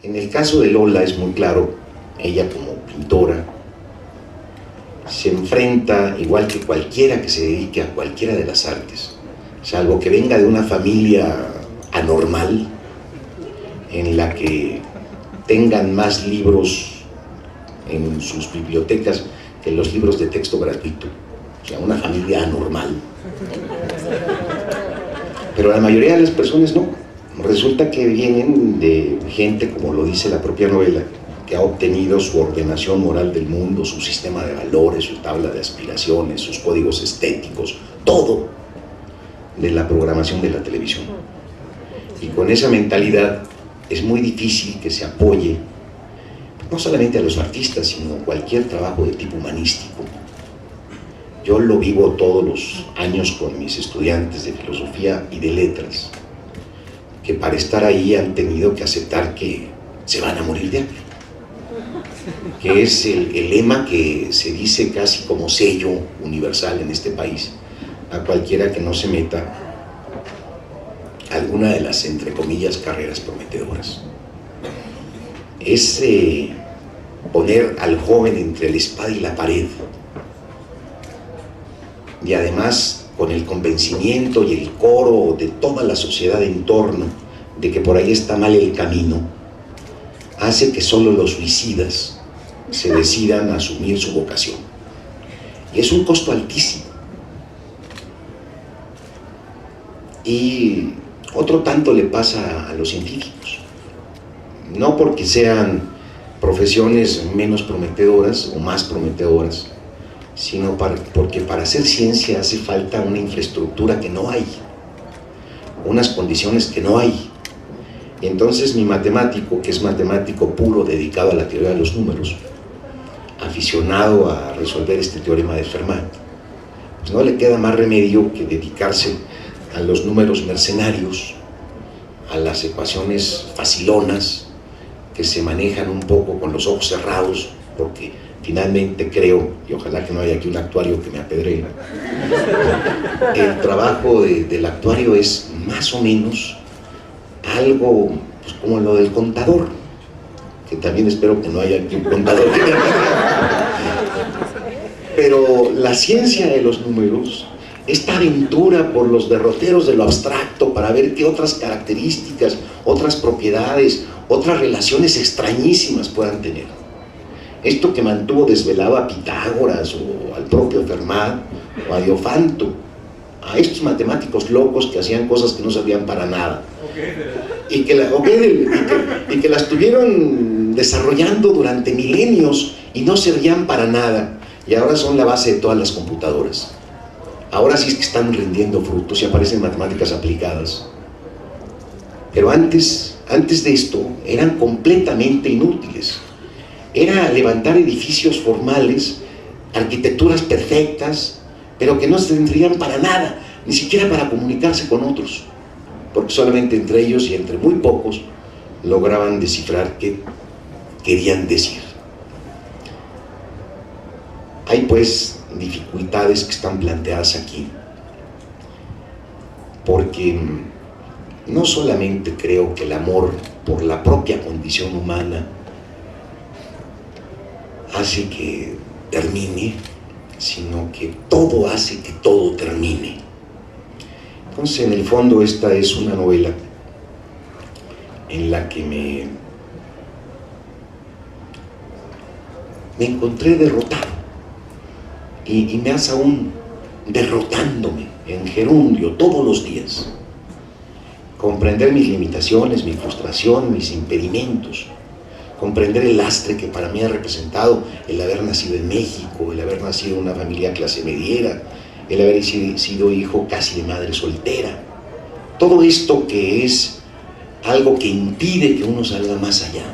En el caso de Lola es muy claro, ella como pintora se enfrenta, igual que cualquiera que se dedique a cualquiera de las artes, salvo que venga de una familia anormal, en la que tengan más libros en sus bibliotecas que los libros de texto gratuito, o sea, una familia anormal. Pero la mayoría de las personas no. Resulta que vienen de gente, como lo dice la propia novela, que ha obtenido su ordenación moral del mundo, su sistema de valores, su tabla de aspiraciones, sus códigos estéticos, todo de la programación de la televisión. Y con esa mentalidad es muy difícil que se apoye no solamente a los artistas, sino cualquier trabajo de tipo humanístico. Yo lo vivo todos los años con mis estudiantes de filosofía y de letras, que para estar ahí han tenido que aceptar que se van a morir de hambre, que es el lema que se dice casi como sello universal en este país a cualquiera que no se meta a alguna de las, entre comillas, carreras prometedoras. Es poner al joven entre la espada y la pared, y además con el convencimiento y el coro de toda la sociedad en torno de que por ahí está mal el camino, hace que solo los suicidas se decidan a asumir su vocación. Y es un costo altísimo. Y otro tanto le pasa a los científicos. No porque sean profesiones menos prometedoras o más prometedoras, sino porque para hacer ciencia hace falta una infraestructura que no hay, unas condiciones que no hay. Y entonces mi matemático, que es matemático puro, dedicado a la teoría de los números, aficionado a resolver este teorema de Fermat, pues no le queda más remedio que dedicarse a los números mercenarios, a las ecuaciones facilonas, que se manejan un poco con los ojos cerrados, porque finalmente creo, y ojalá que no haya aquí un actuario que me apedree, el trabajo del actuario es más o menos algo pues, como lo del contador, que también espero que no haya aquí un contador que me apedree. Pero la ciencia de los números, esta aventura por los derroteros de lo abstracto para ver qué otras características, otras propiedades, otras relaciones extrañísimas puedan tener. Esto que mantuvo desvelado a Pitágoras o al propio Fermat o a Diofanto, a estos matemáticos locos que hacían cosas que no servían para nada y que la estuvieron desarrollando durante milenios y no servían para nada, y ahora son la base de todas las computadoras. Ahora sí es que están rindiendo frutos y aparecen matemáticas aplicadas. Pero antes de esto eran completamente inútiles. Era levantar edificios formales, arquitecturas perfectas, pero que no servirían para nada, ni siquiera para comunicarse con otros, porque solamente entre ellos y entre muy pocos lograban descifrar qué querían decir. Hay pues dificultades que están planteadas aquí, porque no solamente creo que el amor por la propia condición humana hace que termine, sino que todo hace que todo termine. Entonces, en el fondo, esta es una novela en la que me encontré derrotado, y me hace aún derrotándome en gerundio todos los días. Comprender mis limitaciones, mi frustración, mis impedimentos, comprender el lastre que para mí ha representado el haber nacido en México, el haber nacido en una familia clase mediera, el haber sido hijo casi de madre soltera. Todo esto que es algo que impide que uno salga más allá,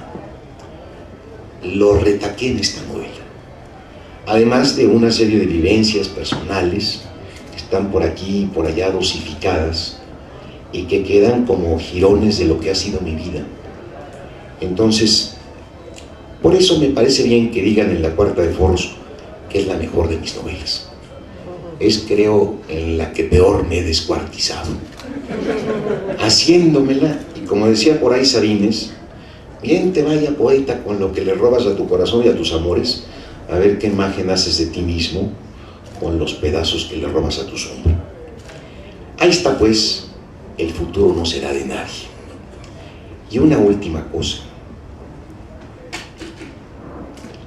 lo retaqué en esta novela. Además de una serie de vivencias personales que están por aquí y por allá dosificadas y que quedan como jirones de lo que ha sido mi vida. Entonces, por eso me parece bien que digan en la Cuarta de Foros que es la mejor de mis novelas. Es, creo, en la que peor me he descuartizado, haciéndomela, y como decía por ahí Sabines, Bien te vaya, poeta, con lo que le robas a tu corazón y a tus amores, a ver qué imagen haces de ti mismo con los pedazos que le robas a tu sombra. Ahí está, pues, el futuro no será de nadie. Y una última cosa.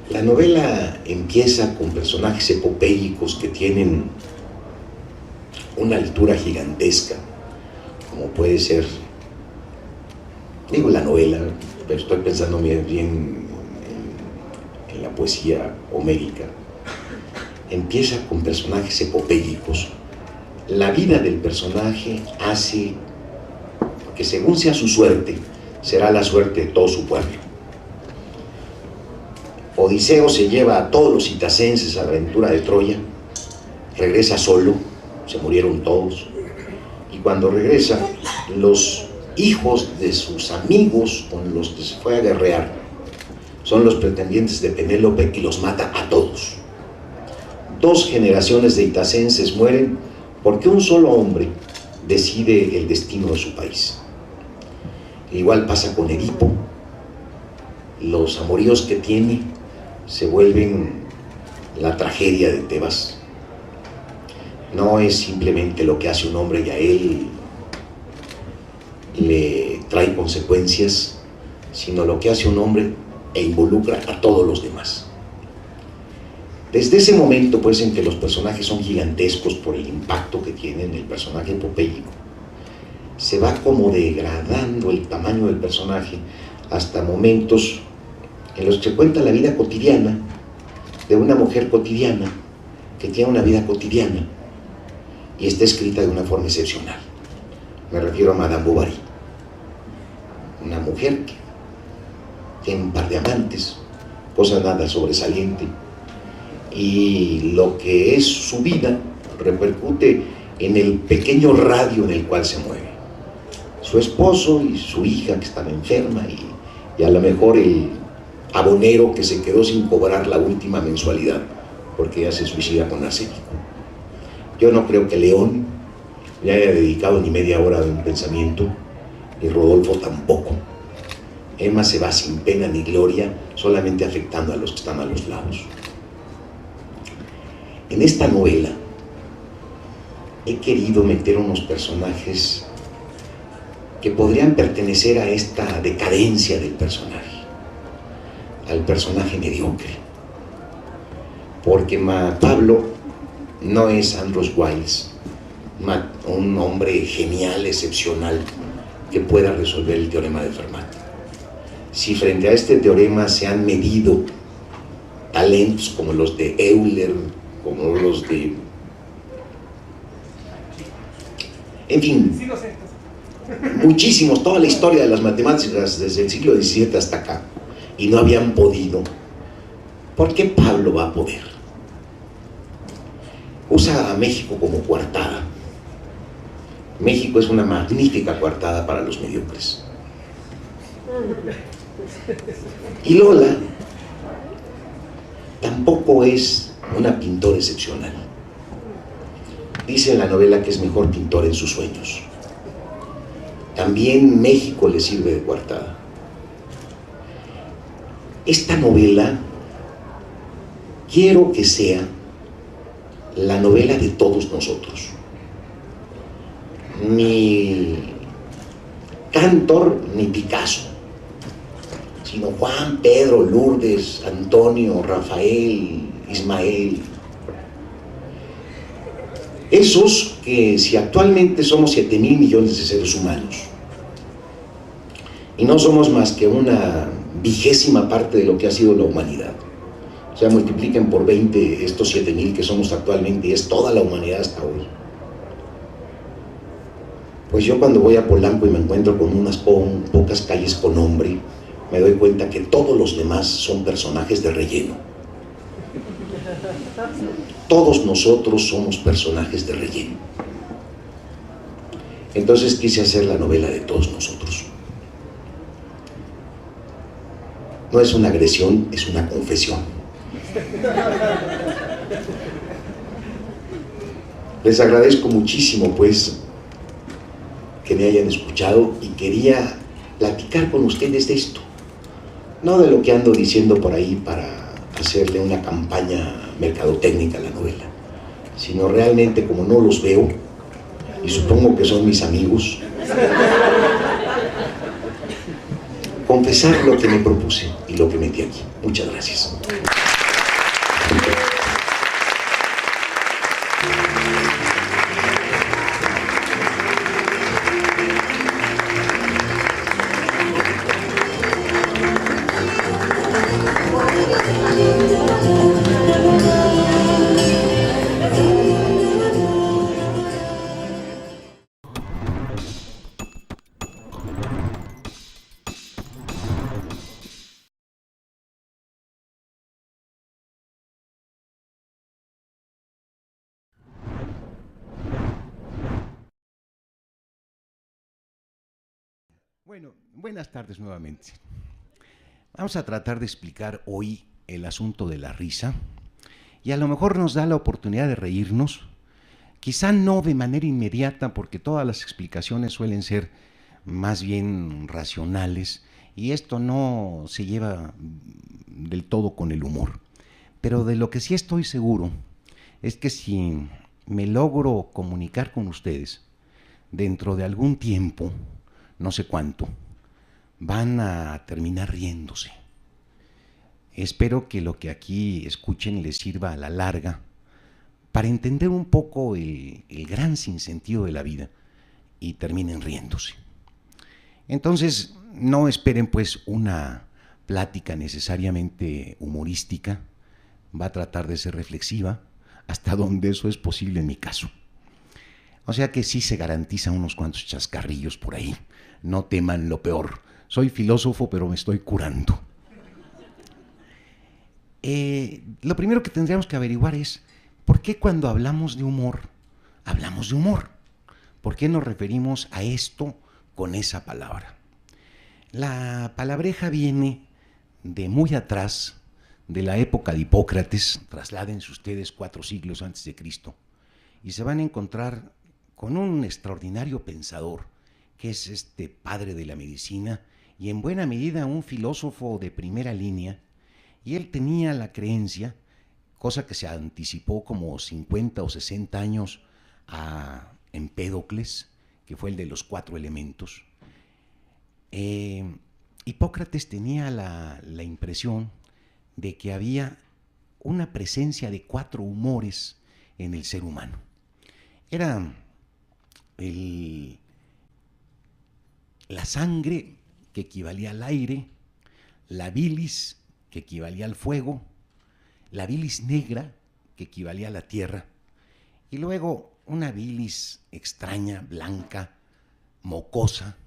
La novela empieza con personajes epopélicos que tienen una altura gigantesca, como puede ser, digo la novela, pero estoy pensando bien en la poesía homérica. Empieza con personajes epopélicos. La vida del personaje hace que, según sea su suerte, será la suerte de todo su pueblo. Odiseo se lleva a todos los itacenses a la aventura de Troya, regresa solo, se murieron todos, y cuando regresa, los hijos de sus amigos con los que se fue a guerrear son los pretendientes de Penélope y los mata a todos. 2 generaciones de itacenses mueren porque un solo hombre decide el destino de su país. Igual pasa con Edipo. Los amoríos que tiene se vuelven la tragedia de Tebas. No es simplemente lo que hace un hombre y a él le trae consecuencias, sino lo que hace un hombre e involucra a todos los demás. Desde ese momento, pues, en que los personajes son gigantescos por el impacto que tienen, el personaje epopélico, se va como degradando el tamaño del personaje hasta momentos en los que se cuenta la vida cotidiana de una mujer cotidiana que tiene una vida cotidiana y está escrita de una forma excepcional. Me refiero a Madame Bovary, una mujer que tiene un par de amantes, cosa nada sobresaliente, y lo que es su vida repercute en el pequeño radio en el cual se mueve. Su esposo y su hija que están enferma y a lo mejor el abonero que se quedó sin cobrar la última mensualidad porque ya se suicida con arsénico. Yo no creo que León le haya dedicado ni media hora de un pensamiento, y Rodolfo tampoco. Emma se va sin pena ni gloria, solamente afectando a los que están a los lados. En esta novela he querido meter unos personajes que podrían pertenecer a esta decadencia del personaje, al personaje mediocre, porque Pablo no es Andros Wiles, un hombre genial, excepcional, que pueda resolver el teorema de Fermat. Si frente a este teorema se han medido talentos como los de Euler, como los de... en fin, muchísimos, toda la historia de las matemáticas desde el siglo XVII hasta acá, y no habían podido, ¿por qué Pablo va a poder? Usa a México como coartada. México es una magnífica coartada para los mediocres. Y Lola tampoco es una pintora excepcional. Dice en la novela que es mejor pintor en sus sueños. También México le sirve de coartada. Esta novela quiero que sea la novela de todos nosotros. Ni Cantor ni Picasso, sino Juan, Pedro, Lourdes, Antonio, Rafael, Ismael. Esos que, si actualmente somos 7,000 millones de seres humanos y no somos más que una 20ª parte de lo que ha sido la humanidad, o sea, multipliquen por 20 estos 7,000 que somos actualmente y es toda la humanidad hasta hoy. Pues yo, cuando voy a Polanco y me encuentro con unas pocas calles con nombre, me doy cuenta que todos los demás son personajes de relleno. Todos nosotros somos personajes de relleno. Entonces quise hacer la novela de todos nosotros. No es una agresión, es una confesión. Les agradezco muchísimo, pues, que me hayan escuchado, y quería platicar con ustedes de esto, no de lo que ando diciendo por ahí para hacerle una campaña mercadotécnica a la novela, sino realmente como no los veo, y supongo que son mis amigos, confesar lo que me propuse y lo que metí aquí. Muchas gracias. Bueno, buenas tardes nuevamente. Vamos a tratar de explicar hoy el asunto de la risa y a lo mejor nos da la oportunidad de reírnos, quizá no de manera inmediata porque todas las explicaciones suelen ser más bien racionales y esto no se lleva del todo con el humor. Pero de lo que sí estoy seguro es que si me logro comunicar con ustedes dentro de algún tiempo, no sé cuánto, van a terminar riéndose. Espero que lo que aquí escuchen les sirva a la larga para entender un poco el gran sinsentido de la vida y terminen riéndose. Entonces, no esperen pues una plática necesariamente humorística, va a tratar de ser reflexiva, hasta donde eso es posible en mi caso. O sea que sí se garantizan unos cuantos chascarrillos por ahí. No teman lo peor. Soy filósofo, pero me estoy curando. Lo primero que tendríamos que averiguar es ¿por qué cuando hablamos de humor, hablamos de humor? ¿Por qué nos referimos a esto con esa palabra? La palabreja viene de muy atrás, de la época de Hipócrates. Trasládense ustedes 4 siglos antes de Cristo y se van a encontrar con un extraordinario pensador que es este padre de la medicina y en buena medida un filósofo de primera línea, y él tenía la creencia, cosa que se anticipó como 50 o 60 años a Empédocles, que fue el de los 4 elementos. Hipócrates tenía la impresión de que había una presencia de 4 humores en el ser humano. Era la sangre, que equivalía al aire, la bilis, que equivalía al fuego, la bilis negra, que equivalía a la tierra, y luego una bilis extraña, blanca, mocosa,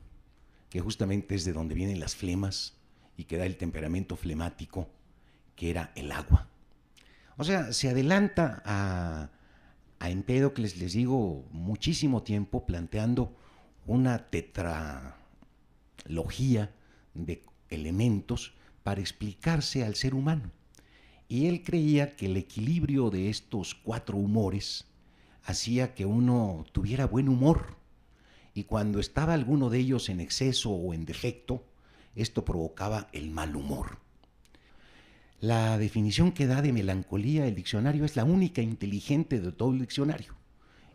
que justamente es de donde vienen las flemas y que da el temperamento flemático, que era el agua. O sea, se adelanta a Empédocles, les digo, muchísimo tiempo planteando una tetralogía de elementos para explicarse al ser humano. Y él creía que el equilibrio de estos 4 humores hacía que uno tuviera buen humor, y cuando estaba alguno de ellos en exceso o en defecto, esto provocaba el mal humor. La definición que da de melancolía el diccionario es la única inteligente de todo el diccionario,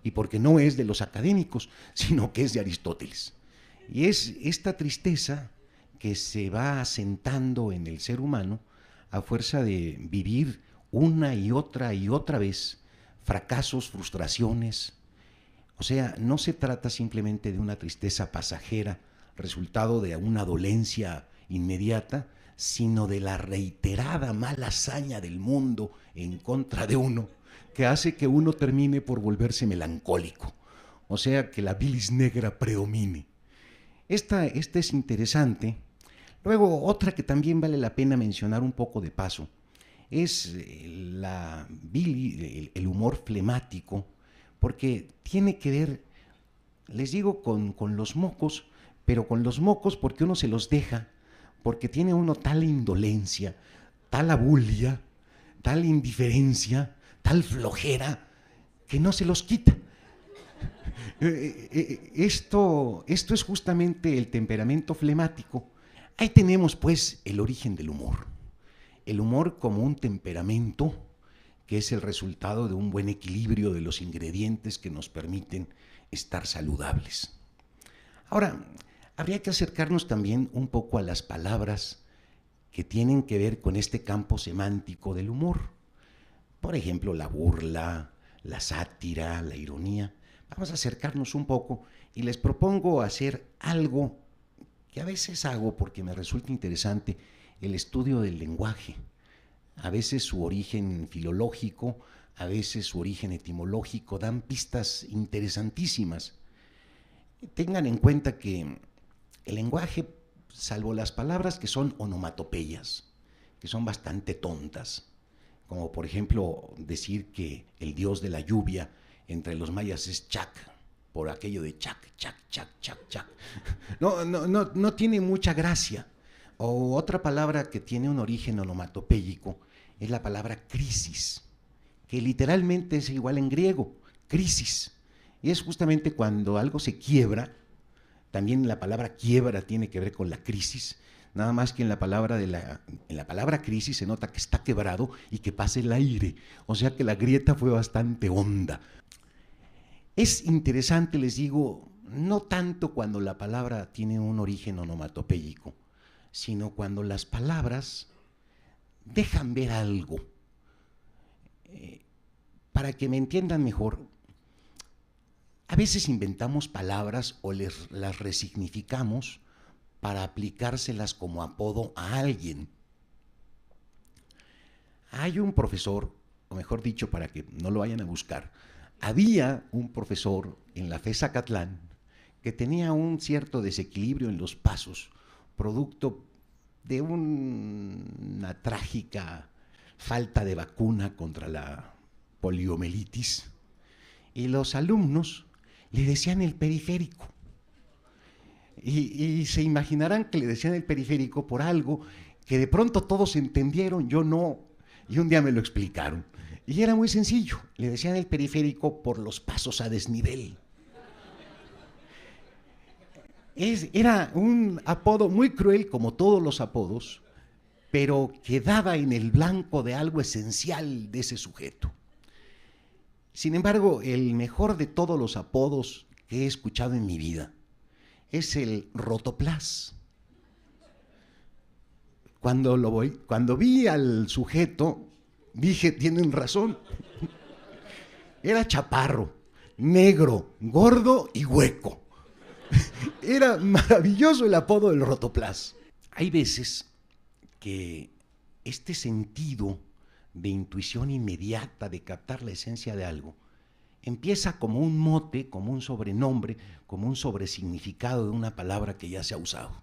y porque no es de los académicos, sino que es de Aristóteles. Y es esta tristeza que se va asentando en el ser humano a fuerza de vivir una y otra vez fracasos, frustraciones. O sea, no se trata simplemente de una tristeza pasajera, resultado de una dolencia inmediata, sino de la reiterada mala hazaña del mundo en contra de uno, que hace que uno termine por volverse melancólico. O sea, que la bilis negra predomine. Esta es interesante. Luego, otra que también vale la pena mencionar un poco de paso, es el humor flemático, porque tiene que ver, les digo, con los mocos, pero con los mocos porque uno se los deja, porque tiene uno tal indolencia, tal abulia, tal indiferencia, tal flojera, que no se los quita. Esto es justamente el temperamento flemático. Ahí tenemos pues el origen del humor. El humor como un temperamento que es el resultado de un buen equilibrio de los ingredientes que nos permiten estar saludables. Ahora, habría que acercarnos también un poco a las palabras que tienen que ver con este campo semántico del humor. Por ejemplo, la burla, la sátira, la ironía. Vamos a acercarnos un poco y les propongo hacer algo que a veces hago porque me resulta interesante, el estudio del lenguaje. A veces su origen filológico, a veces su origen etimológico, dan pistas interesantísimas. Tengan en cuenta que el lenguaje, salvo las palabras que son onomatopeyas, que son bastante tontas, como por ejemplo decir que el dios de la lluvia entre los mayas es Chac, por aquello de chac, chac, chac, chac, chac. No tiene mucha gracia. O otra palabra que tiene un origen onomatopéyico es la palabra crisis, que literalmente es igual en griego, crisis. Y es justamente cuando algo se quiebra, también la palabra quiebra tiene que ver con la crisis, nada más que en la palabra crisis se nota que está quebrado y que pasa el aire, o sea que la grieta fue bastante honda. Es interesante, les digo, no tanto cuando la palabra tiene un origen onomatopéyico, sino cuando las palabras dejan ver algo. Para que me entiendan mejor, a veces inventamos palabras o las resignificamos para aplicárselas como apodo a alguien. Hay un profesor, o mejor dicho, para que no lo vayan a buscar, había un profesor en la FES Zacatlán que tenía un cierto desequilibrio en los pasos, producto de una trágica falta de vacuna contra la poliomielitis, y los alumnos le decían el periférico. Y se imaginarán que le decían el periférico por algo que de pronto todos entendieron, yo no, y un día me lo explicaron. Y era muy sencillo, le decían el periférico por los pasos a desnivel. Era un apodo muy cruel, como todos los apodos, pero que daba en el blanco de algo esencial de ese sujeto. Sin embargo, el mejor de todos los apodos que he escuchado en mi vida es el rotoplas. Cuando vi al sujeto, dije, tienen razón. Era chaparro, negro, gordo y hueco. Era maravilloso el apodo del rotoplas. Hay veces que este sentido de intuición inmediata, de captar la esencia de algo, empieza como un mote, como un sobrenombre, como un sobresignificado de una palabra que ya se ha usado.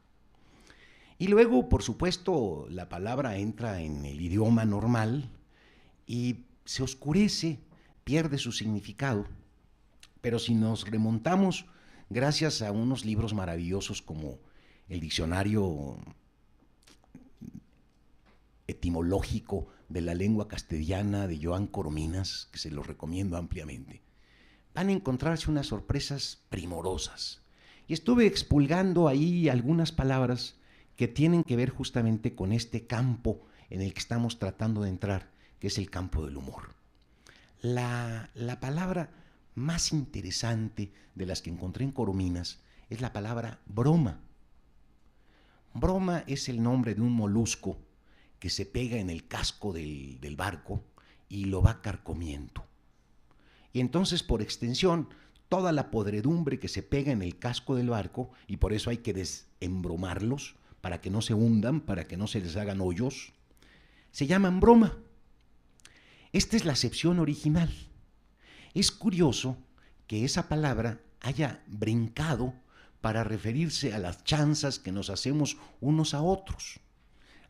Y luego, por supuesto, la palabra entra en el idioma normal y se oscurece, pierde su significado. Pero si nos remontamos, gracias a unos libros maravillosos como el diccionario etimológico de la lengua castellana de Joan Coromines, que se los recomiendo ampliamente, van a encontrarse unas sorpresas primorosas. Y estuve expulgando ahí algunas palabras que tienen que ver justamente con este campo en el que estamos tratando de entrar, que es el campo del humor. La palabra más interesante de las que encontré en Coromines es la palabra broma. Broma es el nombre de un molusco que se pega en el casco del barco y lo va carcomiendo. Y entonces, por extensión, toda la podredumbre que se pega en el casco del barco, y por eso hay que desembromarlos para que no se hundan, para que no se les hagan hoyos, se llaman broma. Esta es la acepción original. Es curioso que esa palabra haya brincado para referirse a las chanzas que nos hacemos unos a otros.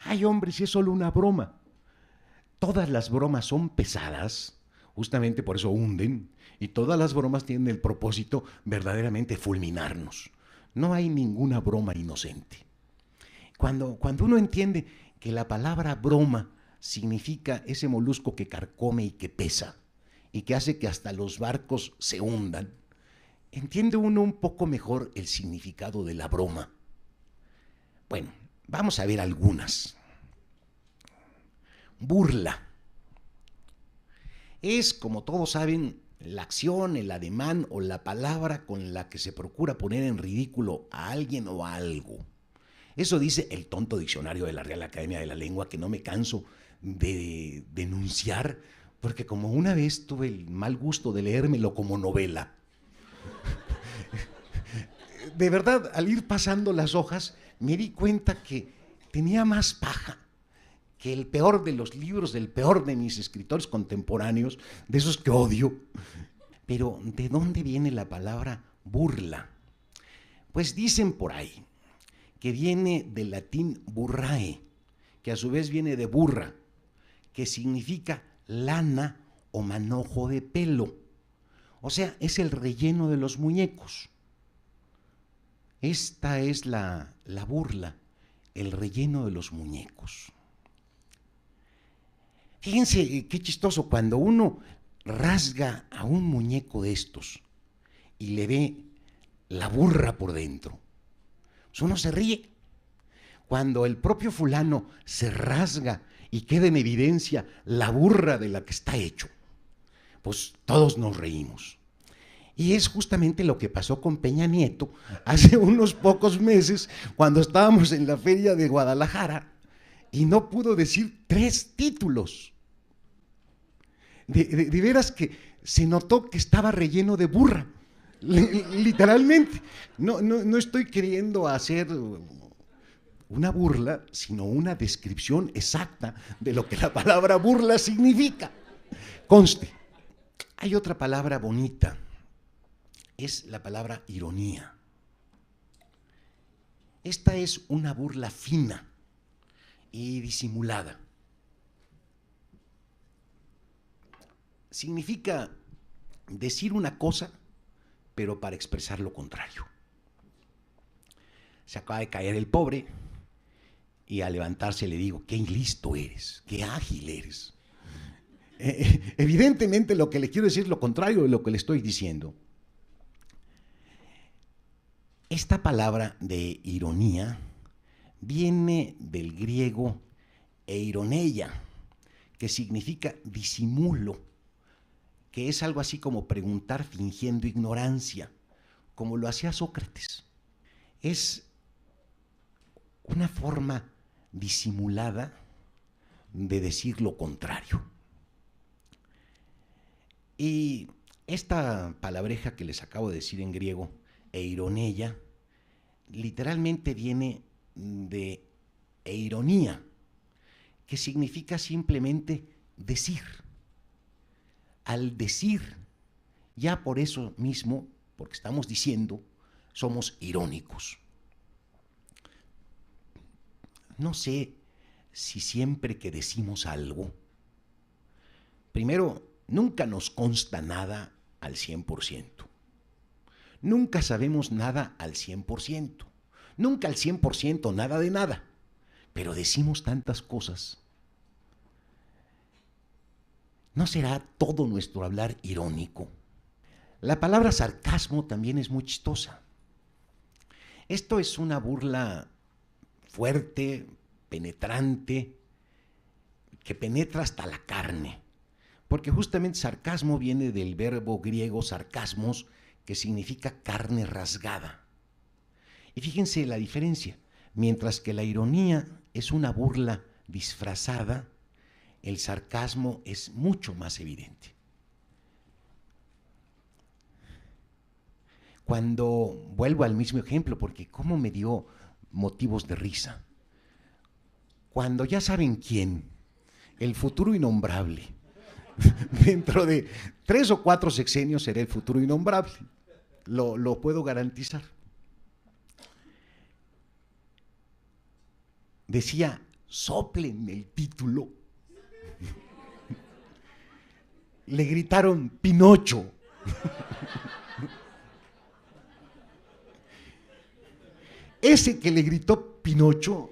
Ay, hombre, si es solo una broma. Todas las bromas son pesadas, justamente por eso hunden, y todas las bromas tienen el propósito verdaderamente fulminarnos. No hay ninguna broma inocente. Cuando uno entiende que la palabra broma significa ese molusco que carcome y que pesa, y que hace que hasta los barcos se hundan, entiende uno un poco mejor el significado de la broma. Bueno, Vamos a ver algunas. Burla. Es, como todos saben, la acción, el ademán o la palabra con la que se procura poner en ridículo a alguien o a algo. Eso dice el tonto diccionario de la Real Academia de la Lengua, que no me canso de denunciar, porque como una vez tuve el mal gusto de leérmelo como novela. De verdad, al ir pasando las hojas, me di cuenta que tenía más paja que el peor de los libros, del peor de mis escritores contemporáneos, de esos que odio. Pero, ¿de dónde viene la palabra burla? Pues dicen por ahí que viene del latín burrae, que a su vez viene de burra, que significa lana o manojo de pelo. O sea, es el relleno de los muñecos. Esta es la burla, el relleno de los muñecos. Fíjense qué chistoso, cuando uno rasga a un muñeco de estos y le ve la burra por dentro, pues uno se ríe. Cuando el propio fulano se rasga y queda en evidencia la burra de la que está hecho, pues todos nos reímos. Y es justamente lo que pasó con Peña Nieto hace unos pocos meses, cuando estábamos en la feria de Guadalajara y no pudo decir 3 títulos. De veras que se notó que estaba relleno de burra, literalmente. No estoy queriendo hacer una burla, sino una descripción exacta de lo que la palabra burla significa. Conste, hay otra palabra bonita, es la palabra ironía. Esta es una burla fina y disimulada. Significa decir una cosa, pero para expresar lo contrario. Se acaba de caer el pobre y al levantarse le digo, qué listo eres, qué ágil eres. Evidentemente lo que le quiero decir es lo contrario de lo que le estoy diciendo. Esta palabra de ironía viene del griego eironeia, que significa disimulo, que es algo así como preguntar fingiendo ignorancia, como lo hacía Sócrates. Es una forma disimulada de decir lo contrario. Y esta palabreja que les acabo de decir en griego, eironeia, literalmente viene de eironía, que significa simplemente decir. Al decir, ya por eso mismo, porque estamos diciendo, somos irónicos. No sé si siempre que decimos algo, primero, nunca nos consta nada al 100%. Nunca sabemos nada al 100%. Nunca al 100% nada de nada. Pero decimos tantas cosas. ¿No será todo nuestro hablar irónico? La palabra sarcasmo también es muy chistosa. Esto es una burla fuerte, penetrante, que penetra hasta la carne. Porque justamente sarcasmo viene del verbo griego sarcasmos, que significa carne rasgada. Y fíjense la diferencia. Mientras que la ironía es una burla disfrazada, el sarcasmo es mucho más evidente. Cuando vuelvo al mismo ejemplo, porque cómo me dio motivos de risa. Cuando ya saben quién, el futuro innombrable, dentro de 3 o 4 sexenios será el futuro innombrable, lo puedo garantizar. Decía, soplen el título. Le gritaron Pinocho. Ese que le gritó Pinocho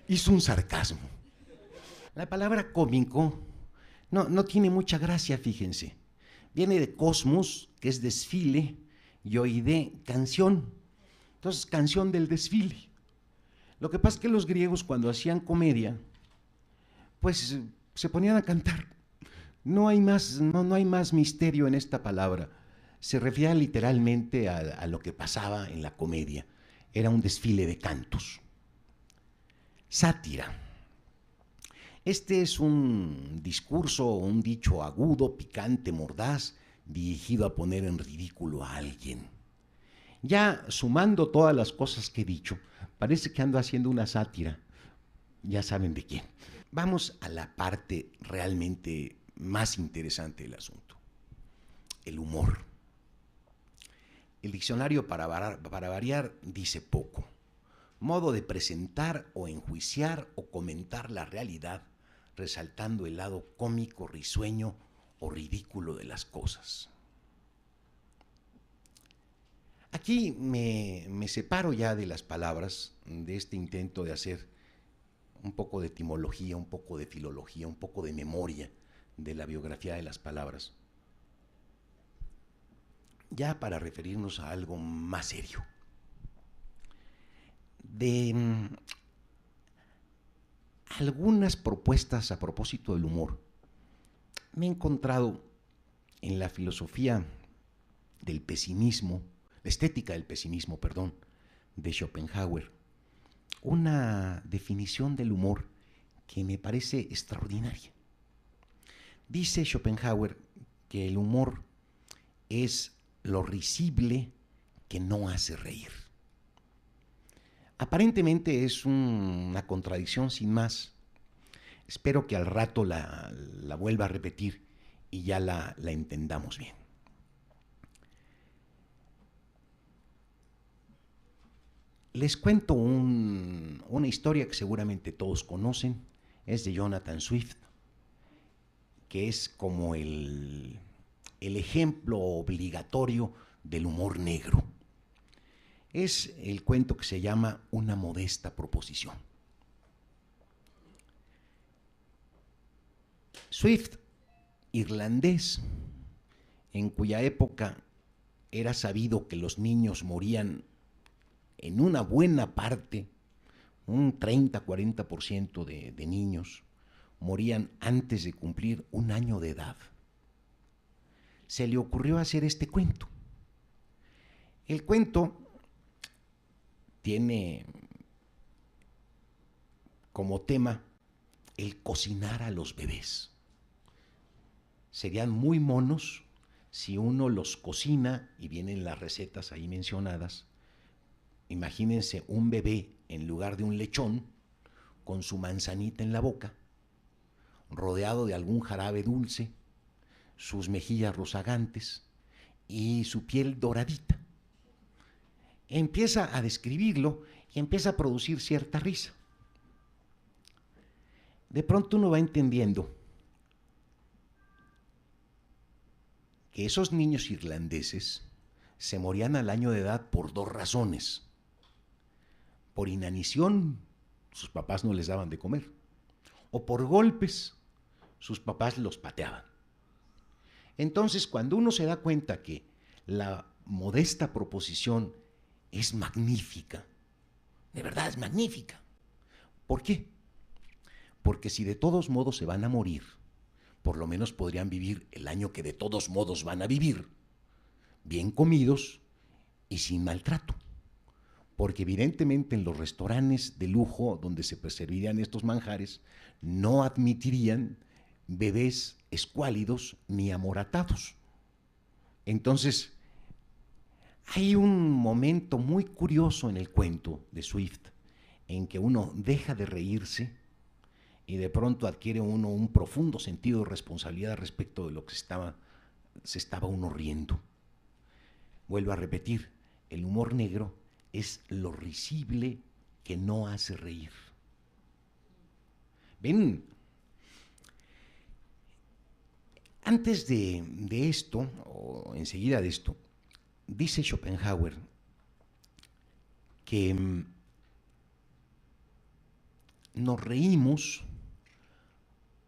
hizo un sarcasmo. La palabra cómico no tiene mucha gracia, fíjense. Viene de cosmos, que es desfile, y oide, canción. Entonces, canción del desfile. Lo que pasa es que los griegos cuando hacían comedia, pues se ponían a cantar. No hay más, no hay más misterio en esta palabra. Se refiere literalmente a lo que pasaba en la comedia. Era un desfile de cantos. Sátira. Este es un discurso o un dicho agudo, picante, mordaz, dirigido a poner en ridículo a alguien. Ya sumando todas las cosas que he dicho, parece que ando haciendo una sátira. Ya saben de quién. Vamos a la parte realmente más interesante del asunto. El humor. El diccionario para variar dice poco. Modo de presentar o enjuiciar o comentar la realidad, resaltando el lado cómico, risueño o ridículo de las cosas. Aquí me separo ya de las palabras, de este intento de hacer un poco de etimología, un poco de filología, un poco de memoria de la biografía de las palabras, ya para referirnos a algo más serio. De algunas propuestas a propósito del humor, me he encontrado en la filosofía del pesimismo, la estética del pesimismo, perdón, de Schopenhauer, una definición del humor que me parece extraordinaria. Dice Schopenhauer que el humor es lo risible que no hace reír. Aparentemente es una contradicción sin más. Espero que al rato la vuelva a repetir y ya la entendamos bien. Les cuento una historia que seguramente todos conocen. Es de Jonathan Swift, que es como el ejemplo obligatorio del humor negro. Es el cuento que se llama Una modesta proposición. Swift, irlandés, en cuya época era sabido que los niños morían en una buena parte, un 30-40% de niños morían antes de cumplir un año de edad. Se le ocurrió hacer este cuento. El cuento tiene como tema el cocinar a los bebés. Serían muy monos si uno los cocina, y vienen las recetas ahí mencionadas. Imagínense un bebé en lugar de un lechón, con su manzanita en la boca, rodeado de algún jarabe dulce, sus mejillas rozagantes y su piel doradita. Empieza a describirlo y empieza a producir cierta risa. De pronto uno va entendiendo que esos niños irlandeses se morían al año de edad por dos razones. Por inanición, sus papás no les daban de comer, o por golpes, sus papás los pateaban. Entonces, cuando uno se da cuenta que la modesta proposición es magnífica, de verdad es magnífica. ¿Por qué? Porque si de todos modos se van a morir, por lo menos podrían vivir el año que de todos modos van a vivir, bien comidos y sin maltrato. Porque evidentemente en los restaurantes de lujo donde se servirían estos manjares no admitirían bebés escuálidos ni amoratados. Entonces, hay un momento muy curioso en el cuento de Swift en que uno deja de reírse y de pronto adquiere uno un profundo sentido de responsabilidad respecto de lo que se estaba uno riendo. Vuelvo a repetir, el humor negro es lo risible que no hace reír. Ven, antes de esto, o enseguida de esto, dice Schopenhauer que nos reímos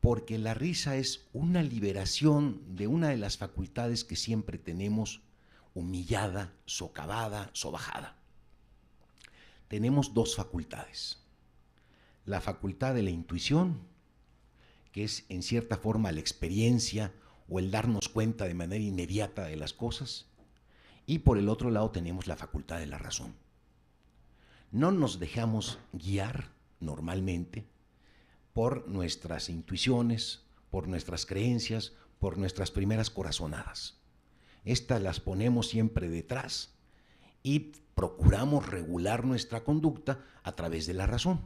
porque la risa es una liberación de una de las facultades que siempre tenemos humillada, socavada, sobajada. tenemos dos facultades. La facultad de la intuición, que es en cierta forma la experiencia o el darnos cuenta de manera inmediata de las cosas, y por el otro lado tenemos la facultad de la razón. No nos dejamos guiar normalmente por nuestras intuiciones, por nuestras creencias, por nuestras primeras corazonadas. Estas las ponemos siempre detrás y procuramos regular nuestra conducta a través de la razón.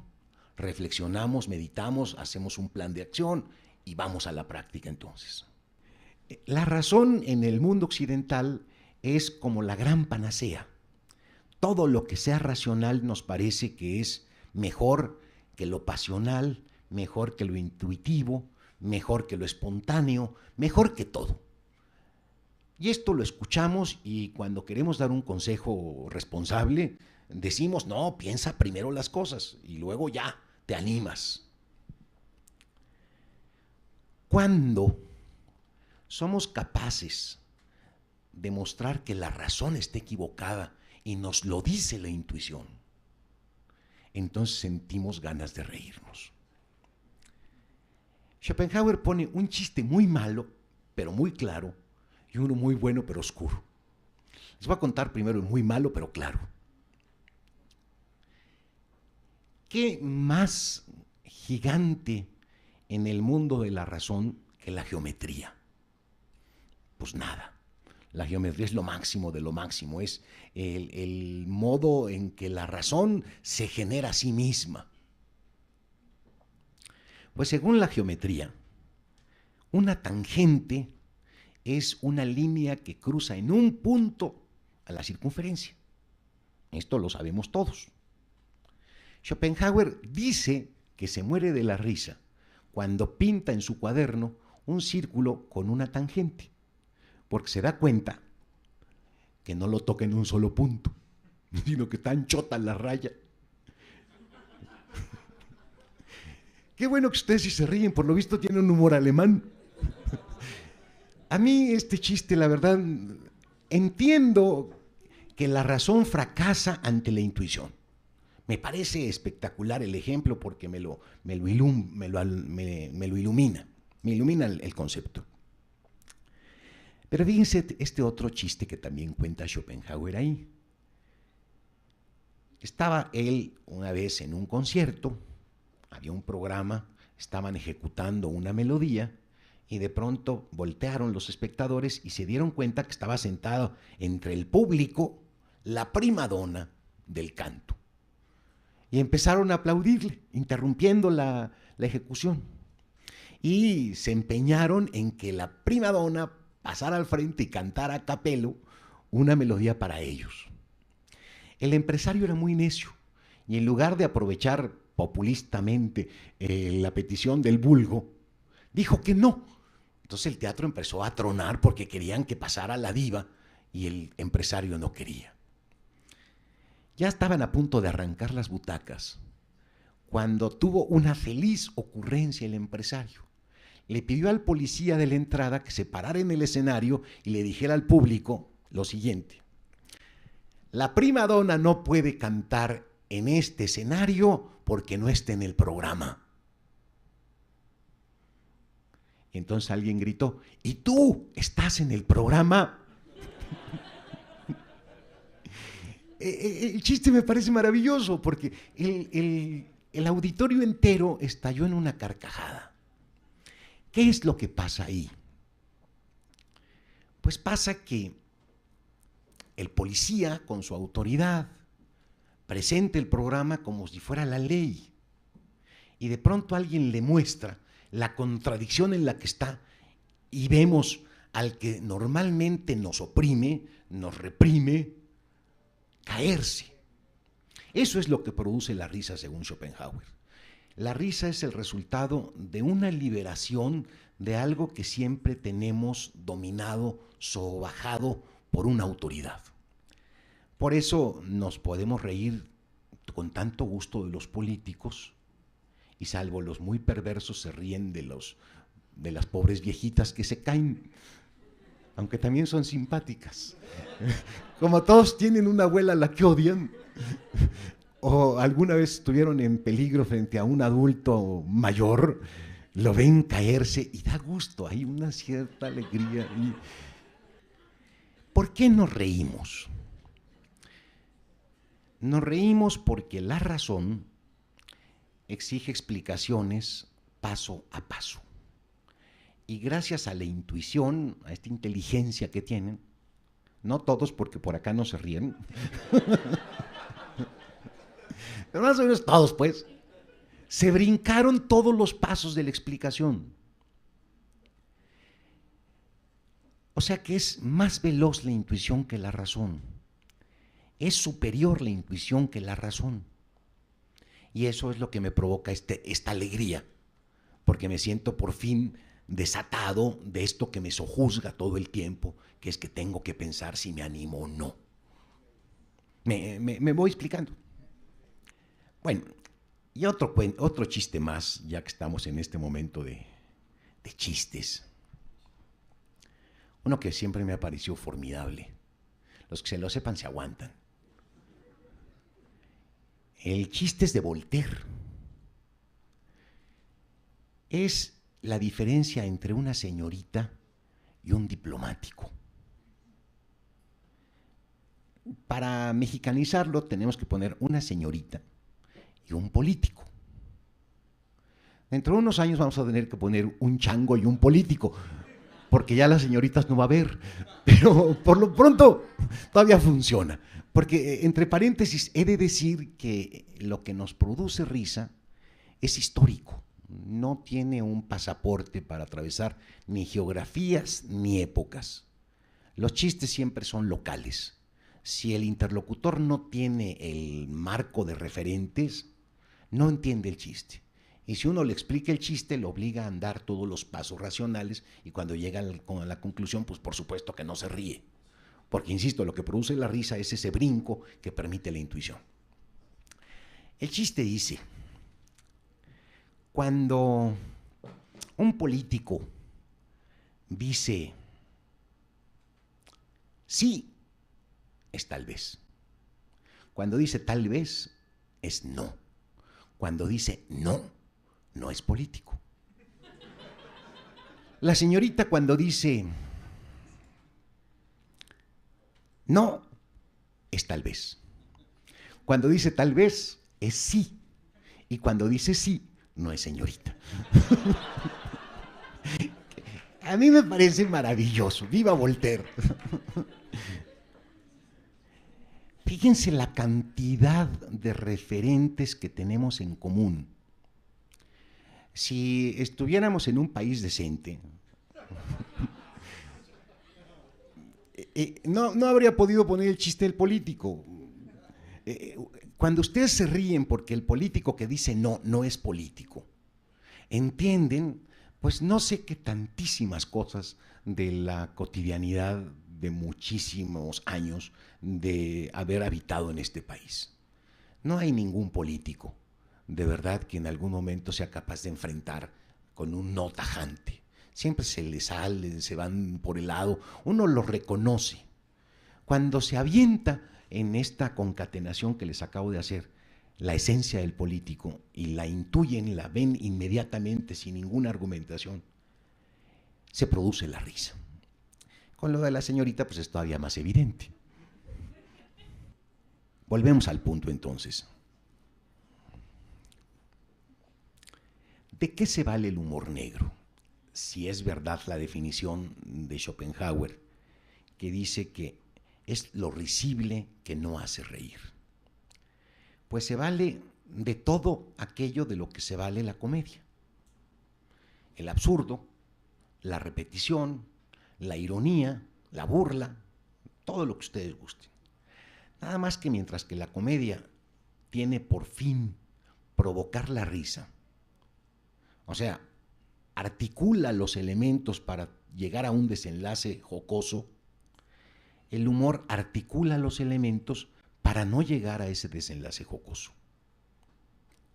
Reflexionamos, meditamos, hacemos un plan de acción y vamos a la práctica entonces. La razón en el mundo occidental es como la gran panacea. Todo lo que sea racional nos parece que es mejor que lo pasional, mejor que lo intuitivo, mejor que lo espontáneo, mejor que todo. Y esto lo escuchamos y cuando queremos dar un consejo responsable, decimos, no, piensa primero las cosas y luego ya te animas. Cuando somos capaces de mostrar que la razón está equivocada y nos lo dice la intuición, entonces sentimos ganas de reírnos. Schopenhauer pone un chiste muy malo, pero muy claro, y uno muy bueno, pero oscuro. Les voy a contar primero el muy malo, pero claro. ¿Qué más gigante en el mundo de la razón que la geometría? Pues nada. La geometría es lo máximo de lo máximo, es el modo en que la razón se genera a sí misma. Pues según la geometría, una tangente es una línea que cruza en un punto a la circunferencia. Esto lo sabemos todos. Schopenhauer dice que se muere de la risa cuando pinta en su cuaderno un círculo con una tangente, porque se da cuenta que no lo toca en un solo punto, sino que está anchota la raya. Qué bueno que ustedes sí se ríen, por lo visto tienen un humor alemán. A mí este chiste, la verdad, entiendo que la razón fracasa ante la intuición. Me parece espectacular el ejemplo porque me lo ilumina, me ilumina el concepto. Pero fíjense este otro chiste que también cuenta Schopenhauer ahí. Estaba él una vez en un concierto, había un programa, estaban ejecutando una melodía y de pronto voltearon los espectadores y se dieron cuenta que estaba sentado entre el público la prima donna del canto. Y empezaron a aplaudirle, interrumpiendo la ejecución. Y se empeñaron en que la prima donna pasara al frente y cantara a capelo una melodía para ellos. El empresario era muy necio y en lugar de aprovechar populistamente la petición del vulgo, dijo que no. Entonces el teatro empezó a tronar porque querían que pasara la diva y el empresario no quería. Ya estaban a punto de arrancar las butacas cuando tuvo una feliz ocurrencia el empresario. Le pidió al policía de la entrada que se parara en el escenario y le dijera al público lo siguiente: la prima donna no puede cantar en este escenario porque no está en el programa. Entonces alguien gritó: ¿y tú estás en el programa? El chiste me parece maravilloso porque el auditorio entero estalló en una carcajada. ¿Qué es lo que pasa ahí? Pues pasa que el policía, con su autoridad, presenta el programa como si fuera la ley. Y de pronto alguien le muestra la contradicción en la que está y vemos al que normalmente nos oprime, nos reprime, caerse. Eso es lo que produce la risa según Schopenhauer. La risa es el resultado de una liberación de algo que siempre tenemos dominado, sobajado por una autoridad. Por eso nos podemos reír con tanto gusto de los políticos y salvo los muy perversos se ríen de las pobres viejitas que se caen, aunque también son simpáticas. Como todos tienen una abuela a la que odian, o alguna vez estuvieron en peligro frente a un adulto mayor, lo ven caerse y da gusto, hay una cierta alegría. ¿Por qué nos reímos? Nos reímos porque la razón exige explicaciones paso a paso. Y gracias a la intuición, a esta inteligencia que tienen, no todos porque por acá no se ríen, pero más o menos todos pues, se brincaron todos los pasos de la explicación. O sea que es más veloz la intuición que la razón. Es superior la intuición que la razón. Y eso es lo que me provoca esta alegría, porque me siento por fin desatado de esto que me sojuzga todo el tiempo, que es que tengo que pensar si me animo o no. Me voy explicando. Bueno, y otro chiste más, ya que estamos en este momento de chistes. Uno que siempre me ha parecido formidable. Los que se lo sepan se aguantan. El chiste es de Voltaire. Es la diferencia entre una señorita y un diplomático. Para mexicanizarlo tenemos que poner una señorita y un político. Dentro de unos años vamos a tener que poner un chango y un político, porque ya las señoritas no va a haber, pero por lo pronto todavía funciona. Porque, entre paréntesis, he de decir que lo que nos produce risa es histórico. No tiene un pasaporte para atravesar ni geografías ni épocas. Los chistes siempre son locales. Si el interlocutor no tiene el marco de referentes, no entiende el chiste. Y si uno le explica el chiste, lo obliga a andar todos los pasos racionales y cuando llega a la conclusión, pues por supuesto que no se ríe. Porque, insisto, lo que produce la risa es ese brinco que permite la intuición. El chiste dice, cuando un político dice sí, es tal vez. Cuando dice tal vez, es no. Cuando dice no, no es político. La señorita cuando dice no, es tal vez. Cuando dice tal vez, es sí. Y cuando dice sí, no es señorita. A mí me parece maravilloso. ¡Viva Voltaire! Fíjense la cantidad de referentes que tenemos en común. Si estuviéramos en un país decente, no habría podido poner el chiste del político. Cuando ustedes se ríen porque el político que dice no, no es político, entienden, pues no sé qué tantísimas cosas de la cotidianidad de muchísimos años de haber habitado en este país. No hay ningún político, de verdad, que en algún momento sea capaz de enfrentar con un no tajante. Siempre se les sale, se van por el lado, uno lo reconoce. Cuando se avienta en esta concatenación que les acabo de hacer, la esencia del político, y la intuyen, la ven inmediatamente sin ninguna argumentación, se produce la risa. Con lo de la señorita, pues es todavía más evidente. Volvemos al punto entonces. ¿De qué se vale el humor negro? Si es verdad la definición de Schopenhauer, que dice que es lo risible que no hace reír. Pues se vale de todo aquello de lo que se vale la comedia. El absurdo, la repetición, la ironía, la burla, todo lo que ustedes gusten. Nada más que mientras que la comedia tiene por fin provocar la risa, o sea, articula los elementos para llegar a un desenlace jocoso, el humor articula los elementos para no llegar a ese desenlace jocoso.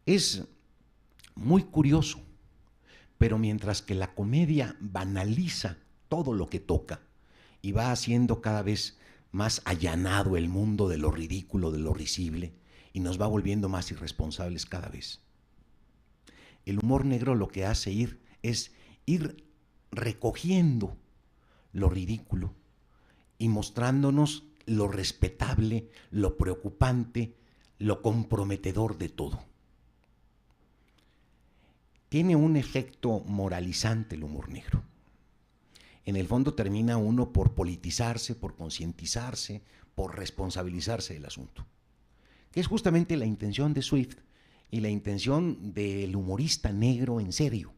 Es muy curioso, pero mientras que la comedia banaliza todo lo que toca y va haciendo cada vez más allanado el mundo de lo ridículo, de lo risible, y nos va volviendo más irresponsables cada vez. El humor negro lo que hace es ir recogiendo lo ridículo y mostrándonos lo respetable, lo preocupante, lo comprometedor de todo. Tiene un efecto moralizante el humor negro. En el fondo termina uno por politizarse, por concientizarse, por responsabilizarse del asunto, que es justamente la intención de Swift y la intención del humorista negro en serio.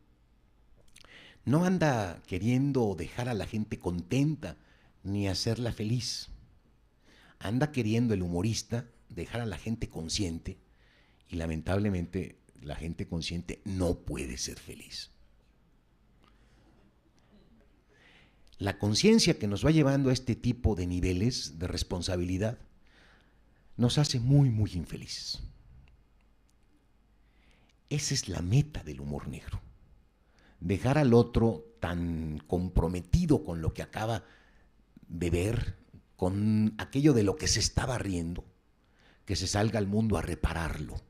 No anda queriendo dejar a la gente contenta ni hacerla feliz. Anda queriendo el humorista dejar a la gente consciente, y lamentablemente la gente consciente no puede ser feliz. La conciencia que nos va llevando a este tipo de niveles de responsabilidad nos hace muy, muy infelices. Esa es la meta del humor negro. Dejar al otro tan comprometido con lo que acaba de ver, con aquello de lo que se estaba riendo, que se salga al mundo a repararlo.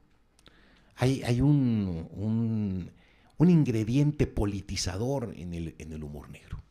Hay un ingrediente politizador en el humor negro.